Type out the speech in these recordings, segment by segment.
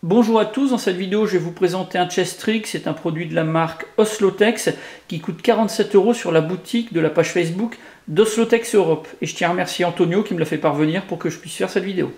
Bonjour à tous, dans cette vidéo je vais vous présenter un chest rig, c'est un produit de la marque Oslotex qui coûte 47 € sur la boutique de la page Facebook d'Oslotex Europe. Et je tiens à remercier Antonio qui me l'a fait parvenir pour que je puisse faire cette vidéo.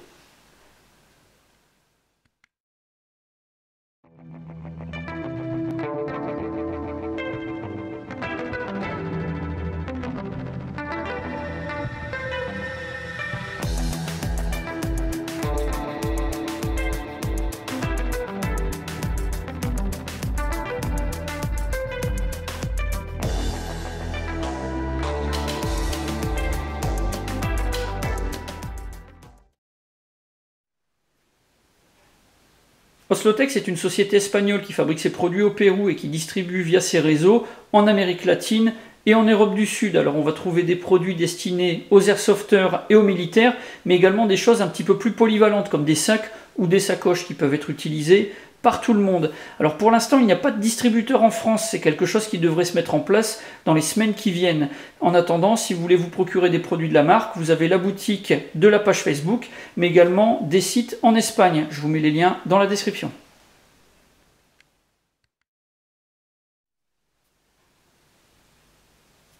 Oslotex est une société espagnole qui fabrique ses produits au Pérou et qui distribue via ses réseaux en Amérique latine et en Europe du Sud. Alors on va trouver des produits destinés aux airsofters et aux militaires, mais également des choses un petit peu plus polyvalentes comme des sacs ou des sacoches qui peuvent être utilisés par tout le monde. Alors pour l'instant, il n'y a pas de distributeur en France, c'est quelque chose qui devrait se mettre en place dans les semaines qui viennent. En attendant, si vous voulez vous procurer des produits de la marque, vous avez la boutique de la page Facebook, mais également des sites en Espagne. Je vous mets les liens dans la description.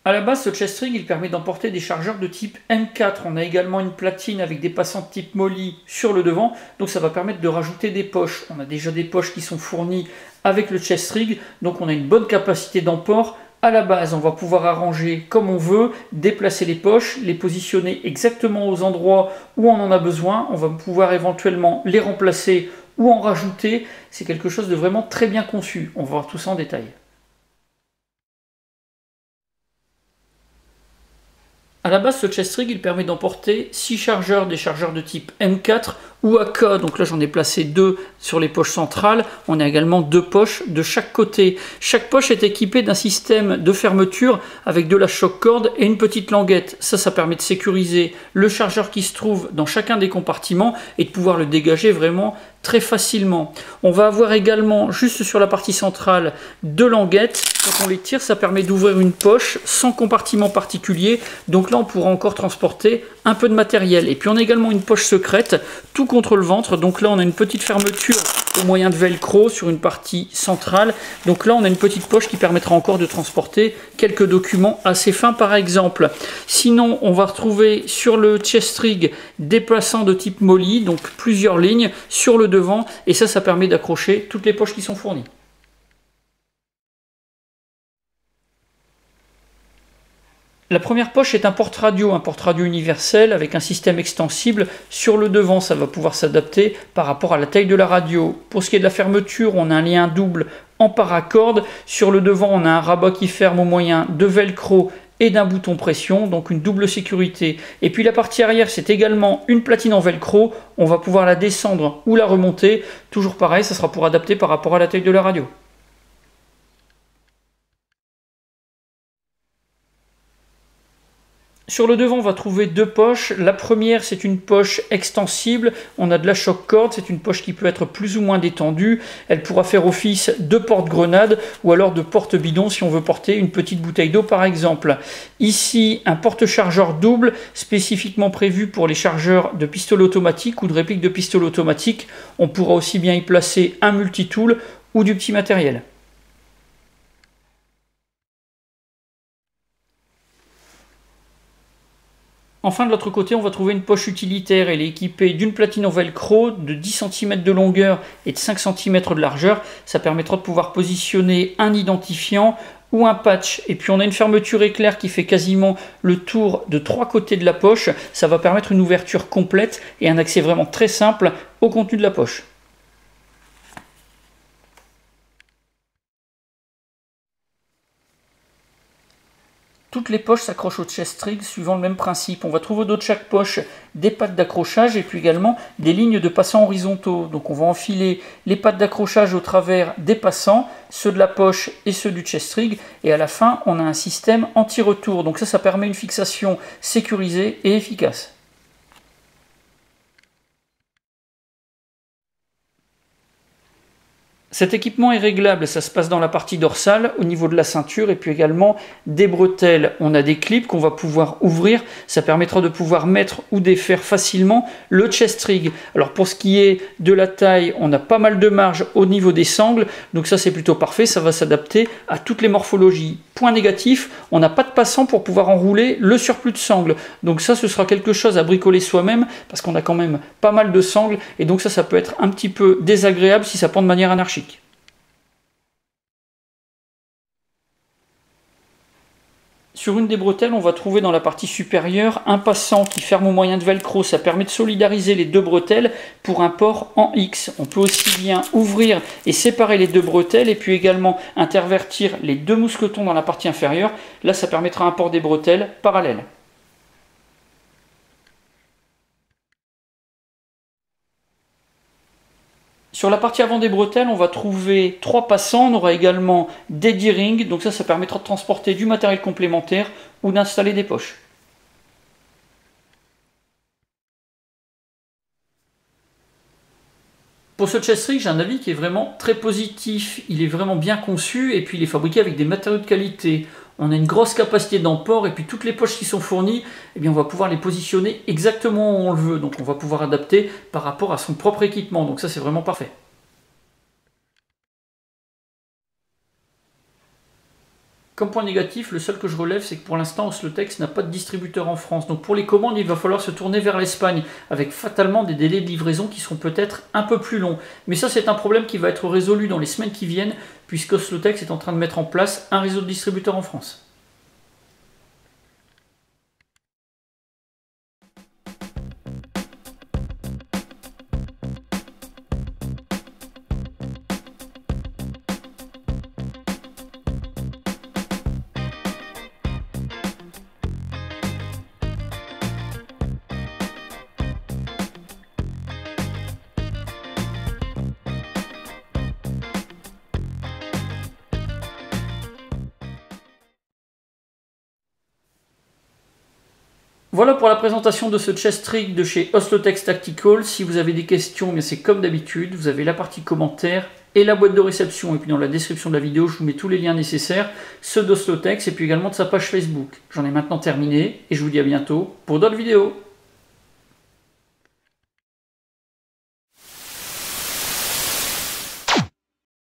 A la base, ce chest rig il permet d'emporter des chargeurs de type M4. On a également une platine avec des passants de type Molly sur le devant, donc ça va permettre de rajouter des poches. On a déjà des poches qui sont fournies avec le chest rig, donc on a une bonne capacité d'emport. À la base, on va pouvoir arranger comme on veut, déplacer les poches, les positionner exactement aux endroits où on en a besoin. On va pouvoir éventuellement les remplacer ou en rajouter. C'est quelque chose de vraiment très bien conçu. On va voir tout ça en détail. A la base, ce chest rig il permet d'emporter 6 chargeurs, des chargeurs de type M4 ou AK. Donc là, j'en ai placé 2 sur les poches centrales. On a également 2 poches de chaque côté. Chaque poche est équipée d'un système de fermeture avec de la choc cord et une petite languette. Ça permet de sécuriser le chargeur qui se trouve dans chacun des compartiments et de pouvoir le dégager vraiment très facilement. On va avoir également, juste sur la partie centrale, 2 languettes. Quand on les tire, ça permet d'ouvrir une poche sans compartiment particulier. Donc là, on pourra encore transporter un peu de matériel. Et puis on a également une poche secrète, tout contre le ventre. Donc là, on a une petite fermeture au moyen de velcro sur une partie centrale. Donc là, on a une petite poche qui permettra encore de transporter quelques documents assez fins, par exemple. Sinon, on va retrouver sur le chest rig des passants de type Molly, donc plusieurs lignes sur le devant. Et ça permet d'accrocher toutes les poches qui sont fournies. La première poche est un porte-radio universel avec un système extensible sur le devant. Ça va pouvoir s'adapter par rapport à la taille de la radio. Pour ce qui est de la fermeture, on a un lien double en paracorde. Sur le devant, on a un rabat qui ferme au moyen de velcro et d'un bouton pression, donc une double sécurité. Et puis la partie arrière, c'est également une platine en velcro. On va pouvoir la descendre ou la remonter. Toujours pareil, ça sera pour adapter par rapport à la taille de la radio. Sur le devant, on va trouver 2 poches. La première, c'est une poche extensible. On a de la choc cord. C'est une poche qui peut être plus ou moins détendue. Elle pourra faire office de porte-grenade ou alors de porte-bidon si on veut porter une petite bouteille d'eau par exemple. Ici, un porte-chargeur double spécifiquement prévu pour les chargeurs de pistolet automatique ou de réplique de pistolet automatique. On pourra aussi bien y placer un multitool ou du petit matériel. Enfin, de l'autre côté, on va trouver une poche utilitaire. Elle est équipée d'une platine en velcro de 10 cm de longueur et de 5 cm de largeur. Ça permettra de pouvoir positionner un identifiant ou un patch. Et puis on a une fermeture éclair qui fait quasiment le tour de 3 côtés de la poche. Ça va permettre une ouverture complète et un accès vraiment très simple au contenu de la poche. Toutes les poches s'accrochent au chest rig suivant le même principe. On va trouver au dos de chaque poche des pattes d'accrochage et puis également des lignes de passants horizontaux. Donc on va enfiler les pattes d'accrochage au travers des passants, ceux de la poche et ceux du chest rig. Et à la fin, on a un système anti-retour. Donc ça permet une fixation sécurisée et efficace. Cet équipement est réglable, ça se passe dans la partie dorsale, au niveau de la ceinture, et puis également des bretelles. On a des clips qu'on va pouvoir ouvrir, ça permettra de pouvoir mettre ou défaire facilement le chest rig. Alors pour ce qui est de la taille, on a pas mal de marge au niveau des sangles, donc ça c'est plutôt parfait, ça va s'adapter à toutes les morphologies. Point négatif, on n'a pas de passant pour pouvoir enrouler le surplus de sangles, donc ça ce sera quelque chose à bricoler soi-même, parce qu'on a quand même pas mal de sangles, et donc ça peut être un petit peu désagréable si ça pend de manière anarchique. Sur une des bretelles, on va trouver dans la partie supérieure un passant qui ferme au moyen de velcro. Ça permet de solidariser les deux bretelles pour un port en X. On peut aussi bien ouvrir et séparer les deux bretelles et puis également intervertir les deux mousquetons dans la partie inférieure. Là, ça permettra un port des bretelles parallèle. Sur la partie avant des bretelles, on va trouver 3 passants. On aura également des D-rings, donc ça permettra de transporter du matériel complémentaire ou d'installer des poches. Pour ce chest rig, j'ai un avis qui est vraiment très positif. Il est vraiment bien conçu et puis il est fabriqué avec des matériaux de qualité. On a une grosse capacité d'emport et puis toutes les poches qui sont fournies, eh bien on va pouvoir les positionner exactement où on le veut. Donc on va pouvoir adapter par rapport à son propre équipement. Donc ça c'est vraiment parfait. Comme point négatif, le seul que je relève, c'est que pour l'instant, Oslotex n'a pas de distributeur en France. Donc pour les commandes, il va falloir se tourner vers l'Espagne, avec fatalement des délais de livraison qui seront peut-être un peu plus longs. Mais ça, c'est un problème qui va être résolu dans les semaines qui viennent, puisque Oslotex est en train de mettre en place un réseau de distributeurs en France. Voilà pour la présentation de ce chest rig de chez Oslotex Tactical. Si vous avez des questions, c'est comme d'habitude, vous avez la partie commentaires et la boîte de réception. Et puis dans la description de la vidéo, je vous mets tous les liens nécessaires, ceux d'Oslotex et puis également de sa page Facebook. J'en ai maintenant terminé et je vous dis à bientôt pour d'autres vidéos.